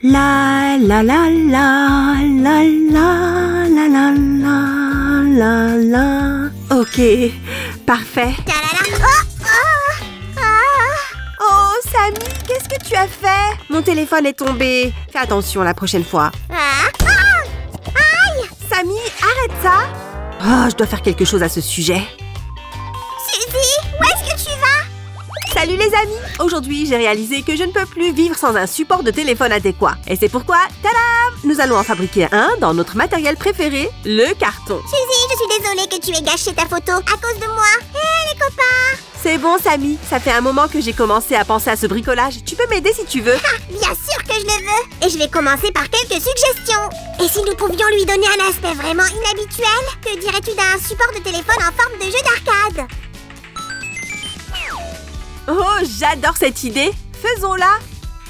La la la la la la la la la la la. Ok, parfait. Oh, Samy, qu'est-ce que tu as fait? Mon téléphone est tombé. Fais attention la prochaine fois. Aïe! Samy, arrête ça. Oh, je dois faire quelque chose à ce sujet. Suzy, où est-ce que tu vas? Salut les amis! Aujourd'hui, j'ai réalisé que je ne peux plus vivre sans un support de téléphone adéquat. Et c'est pourquoi, tadam! Nous allons en fabriquer un dans notre matériel préféré, le carton. Suzy, je suis désolée que tu aies gâché ta photo à cause de moi. Hé, les copains! C'est bon, Samy. Ça fait un moment que j'ai commencé à penser à ce bricolage. Tu peux m'aider si tu veux. Ah, bien sûr que je le veux! Et je vais commencer par quelques suggestions. Et si nous pouvions lui donner un aspect vraiment inhabituel? Que dirais-tu d'un support de téléphone en forme de jeu d'arcade? Oh, j'adore cette idée. Faisons-la.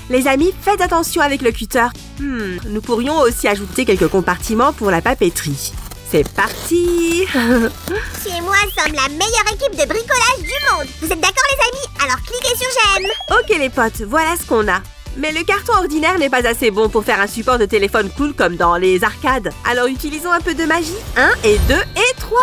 Les amis, faites attention avec le cutter. Nous pourrions aussi ajouter quelques compartiments pour la papeterie. C'est parti. Tu et moi sommes la meilleure équipe de bricolage du monde. Vous êtes d'accord les amis? Alors cliquez sur j'aime. Ok les potes, voilà ce qu'on a. Mais le carton ordinaire n'est pas assez bon pour faire un support de téléphone cool comme dans les arcades. Alors utilisons un peu de magie. 1 et 2 et 3.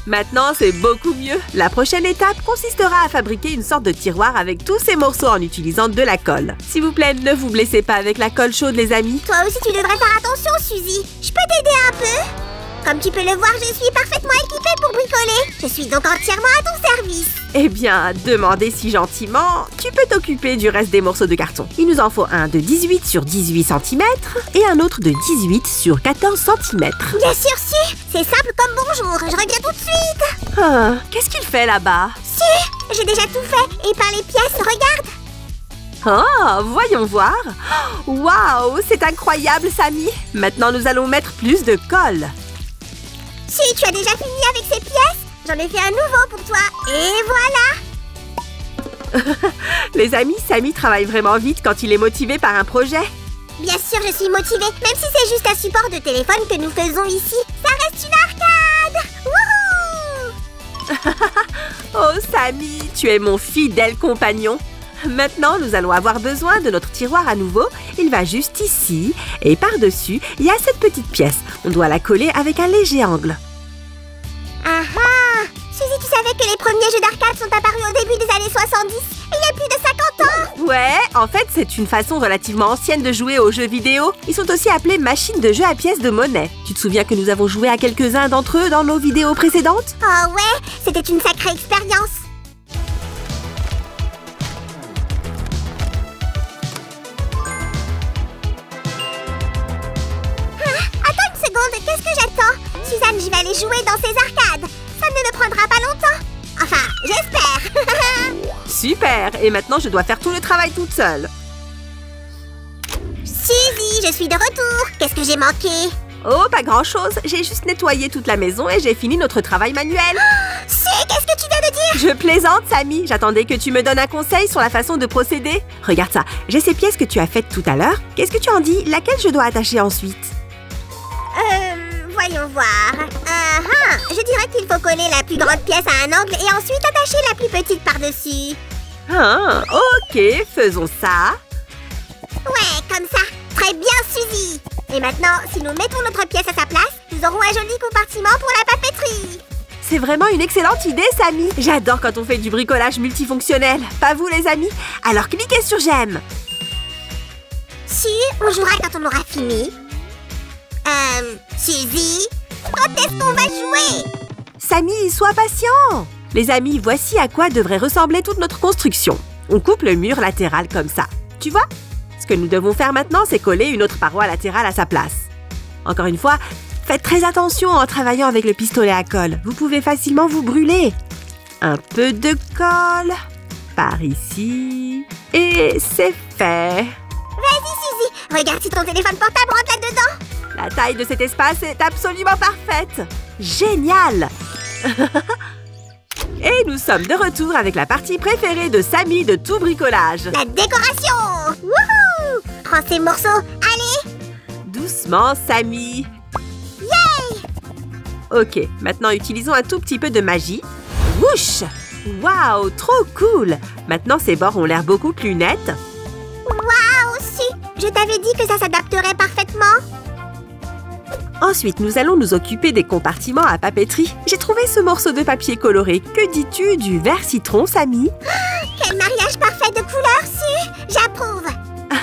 Maintenant, c'est beaucoup mieux. La prochaine étape consistera à fabriquer une sorte de tiroir avec tous ces morceaux en utilisant de la colle. S'il vous plaît, ne vous blessez pas avec la colle chaude, les amis. Toi aussi, tu devrais faire attention, Suzy. Je peux t'aider un peu? Comme tu peux le voir, je suis parfaitement équipée pour bricoler. Je suis donc entièrement à ton service. Eh bien, demandez si gentiment, tu peux t'occuper du reste des morceaux de carton. Il nous en faut un de 18 sur 18 cm et un autre de 18 sur 14 cm. Bien sûr, si. C'est simple comme bonjour. Je reviens tout de suite. Ah, qu'est-ce qu'il fait là-bas? Si, j'ai déjà tout fait. Et par les pièces, regarde. Oh, voyons voir. Waouh, c'est incroyable, Samy. Maintenant, nous allons mettre plus de colle. Si, tu as déjà fini avec ces pièces? J'en ai fait un nouveau pour toi. Et voilà. Les amis, Samy travaille vraiment vite quand il est motivé par un projet. Bien sûr, je suis motivée. Même si c'est juste un support de téléphone que nous faisons ici. Ça reste une arcade. Wouhou! Oh, Samy, tu es mon fidèle compagnon. Maintenant, nous allons avoir besoin de notre tiroir à nouveau. Il va juste ici. Et par-dessus, il y a cette petite pièce. On doit la coller avec un léger angle. Ah ah! Suzy, tu savais que les premiers jeux d'arcade sont apparus au début des années 70? Il y a plus de 50 ans! Ouais, en fait, c'est une façon relativement ancienne de jouer aux jeux vidéo. Ils sont aussi appelés machines de jeu à pièces de monnaie. Tu te souviens que nous avons joué à quelques-uns d'entre eux dans nos vidéos précédentes? Oh ouais, c'était une sacrée expérience. Qu'est-ce que j'attends? Suzanne, je vais aller jouer dans ces arcades. Ça ne me prendra pas longtemps. Enfin, j'espère. Super! Et maintenant, je dois faire tout le travail toute seule. Suzy, je suis de retour. Qu'est-ce que j'ai manqué? Oh, pas grand-chose. J'ai juste nettoyé toute la maison et j'ai fini notre travail manuel. Qu'est-ce que tu viens de dire? Je plaisante, Samy. J'attendais que tu me donnes un conseil sur la façon de procéder. Regarde ça. J'ai ces pièces que tu as faites tout à l'heure. Qu'est-ce que tu en dis? Laquelle je dois attacher ensuite? Voyons voir. Je dirais qu'il faut coller la plus grande pièce à un angle et ensuite attacher la plus petite par-dessus. Ah, ok, faisons ça. Ouais, comme ça. Très bien, Suzy. Et maintenant, si nous mettons notre pièce à sa place, nous aurons un joli compartiment pour la papeterie. C'est vraiment une excellente idée, Samy. J'adore quand on fait du bricolage multifonctionnel. Pas vous, les amis? Alors cliquez sur j'aime. Si, on jouera quand on aura fini. Suzy, quand est-ce qu'on va jouer? Samy, sois patient. Les amis, voici à quoi devrait ressembler toute notre construction. On coupe le mur latéral comme ça. Tu vois? Ce que nous devons faire maintenant, c'est coller une autre paroi latérale à sa place. Encore une fois, faites très attention en travaillant avec le pistolet à colle. Vous pouvez facilement vous brûler. Un peu de colle par ici. Et c'est fait. Vas-y, Suzy. Regarde si ton téléphone portable rentre là-dedans. La taille de cet espace est absolument parfaite. Génial. Et nous sommes de retour avec la partie préférée de Samy de tout bricolage. La décoration. Wouhou! Prends ces morceaux. Allez. Doucement, Samy. Yay! Ok, maintenant utilisons un tout petit peu de magie. Wouch! Waouh, trop cool! Maintenant, ces bords ont l'air beaucoup plus nets. Waouh, si! Je t'avais dit que ça s'adapterait parfaitement. Ensuite, nous allons nous occuper des compartiments à papeterie. J'ai trouvé ce morceau de papier coloré. Que dis-tu du vert citron, Samy? Quel mariage parfait de couleurs, Su! J'approuve!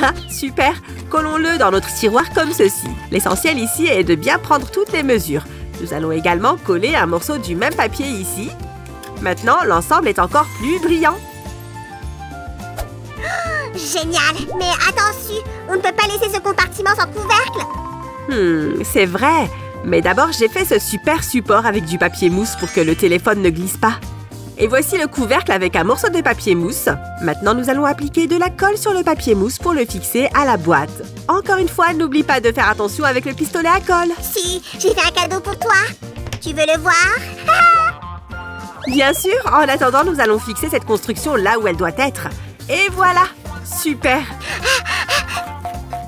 Ah, super! Collons-le dans notre tiroir comme ceci. L'essentiel ici est de bien prendre toutes les mesures. Nous allons également coller un morceau du même papier ici. Maintenant, l'ensemble est encore plus brillant. Génial! Mais attends, Su, on ne peut pas laisser ce compartiment sans couvercle. C'est vrai. Mais d'abord, j'ai fait ce super support avec du papier mousse pour que le téléphone ne glisse pas. Et voici le couvercle avec un morceau de papier mousse. Maintenant, nous allons appliquer de la colle sur le papier mousse pour le fixer à la boîte. Encore une fois, n'oublie pas de faire attention avec le pistolet à colle. Si, j'ai fait un cadeau pour toi. Tu veux le voir? Bien sûr. En attendant, nous allons fixer cette construction là où elle doit être. Et voilà. Super.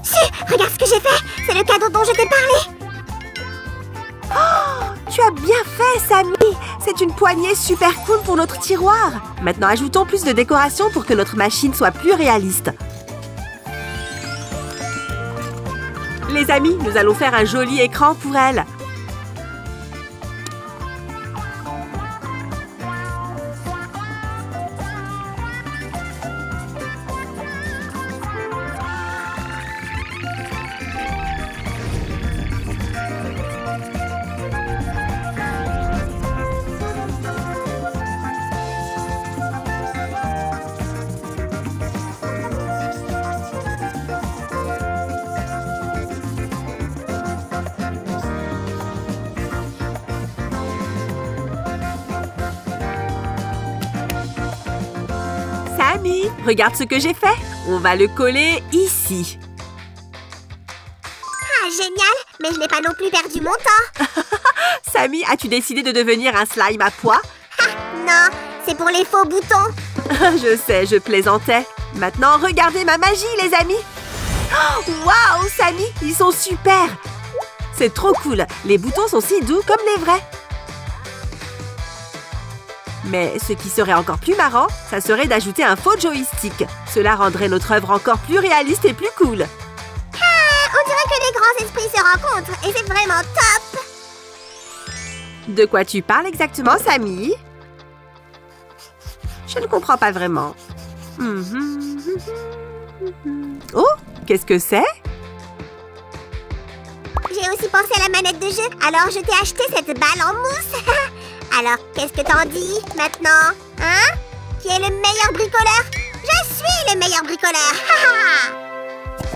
Si, regarde ce que j'ai fait. C'est le cadeau dont je t'ai parlé. Oh, tu as bien fait, Samy. C'est une poignée super cool pour notre tiroir. Maintenant, ajoutons plus de décoration pour que notre machine soit plus réaliste. Les amis, nous allons faire un joli écran pour elle. Samy, regarde ce que j'ai fait. On va le coller ici. Ah, génial! Mais je n'ai pas non plus perdu mon temps. Samy, as-tu décidé de devenir un slime à pois? Ah, non, c'est pour les faux boutons. Je sais, je plaisantais. Maintenant, regardez ma magie, les amis. Oh, waouh, Samy, ils sont super. C'est trop cool. Les boutons sont si doux comme les vrais. Mais ce qui serait encore plus marrant, ça serait d'ajouter un faux joystick. Cela rendrait notre œuvre encore plus réaliste et plus cool. Ah, on dirait que les grands esprits se rencontrent et c'est vraiment top. De quoi tu parles exactement, Samy? Je ne comprends pas vraiment. Oh, qu'est-ce que c'est? J'ai aussi pensé à la manette de jeu, alors je t'ai acheté cette balle en mousse. Alors, qu'est-ce que t'en dis maintenant? Hein? Qui est le meilleur bricoleur? Je suis le meilleur bricoleur.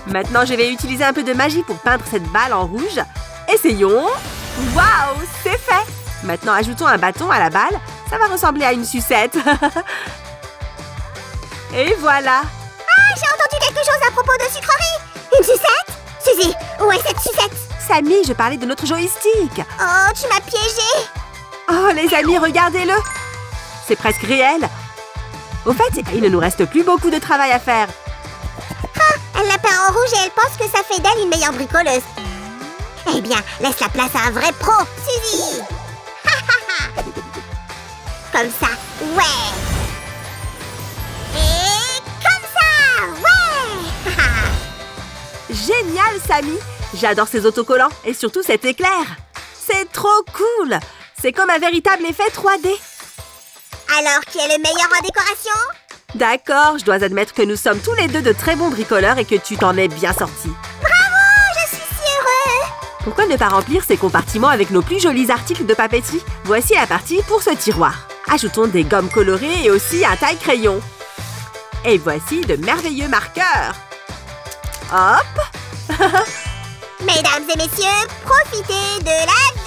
Maintenant, je vais utiliser un peu de magie pour peindre cette balle en rouge. Essayons. Waouh, c'est fait. Maintenant, ajoutons un bâton à la balle. Ça va ressembler à une sucette. Et voilà. Ah, j'ai entendu quelque chose à propos de sucrerie. Une sucette? Suzy, où est cette sucette? Samy, je parlais de notre joystick. Oh, tu m'as piégée. Oh, les amis, regardez-le. C'est presque réel. Au fait, il ne nous reste plus beaucoup de travail à faire. Ah, elle l'a peint en rouge et elle pense que ça fait d'elle une meilleure bricoleuse. Eh bien, laisse la place à un vrai pro, Suzy. Comme ça, ouais. Et comme ça, ouais. Génial, Samy. J'adore ces autocollants et surtout cet éclair. C'est trop cool. C'est comme un véritable effet 3D. Alors, qui est le meilleur en décoration? D'accord, je dois admettre que nous sommes tous les deux de très bons bricoleurs et que tu t'en es bien sorti. Bravo, je suis si heureux. Pourquoi ne pas remplir ces compartiments avec nos plus jolis articles de papeterie? Voici la partie pour ce tiroir. Ajoutons des gommes colorées et aussi un taille-crayon. Et voici de merveilleux marqueurs. Hop. Mesdames et messieurs, profitez de la vue.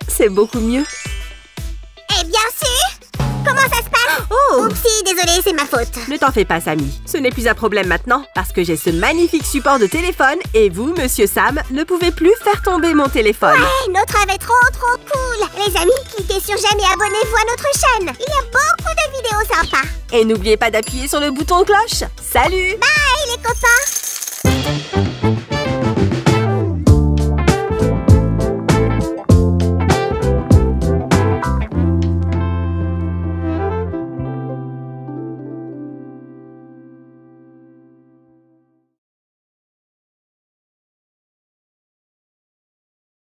C'est beaucoup mieux. Eh bien sûr! Comment ça se passe? Oh! Oupsie, désolée, c'est ma faute. Ne t'en fais pas, Sammy. Ce n'est plus un problème maintenant, parce que j'ai ce magnifique support de téléphone et vous, Monsieur Sam, ne pouvez plus faire tomber mon téléphone. Ouais, notre rêve est trop cool. Les amis, cliquez sur j'aime et abonnez-vous à notre chaîne. Il y a beaucoup de vidéos sympas. Et n'oubliez pas d'appuyer sur le bouton cloche. Salut! Bye les copains!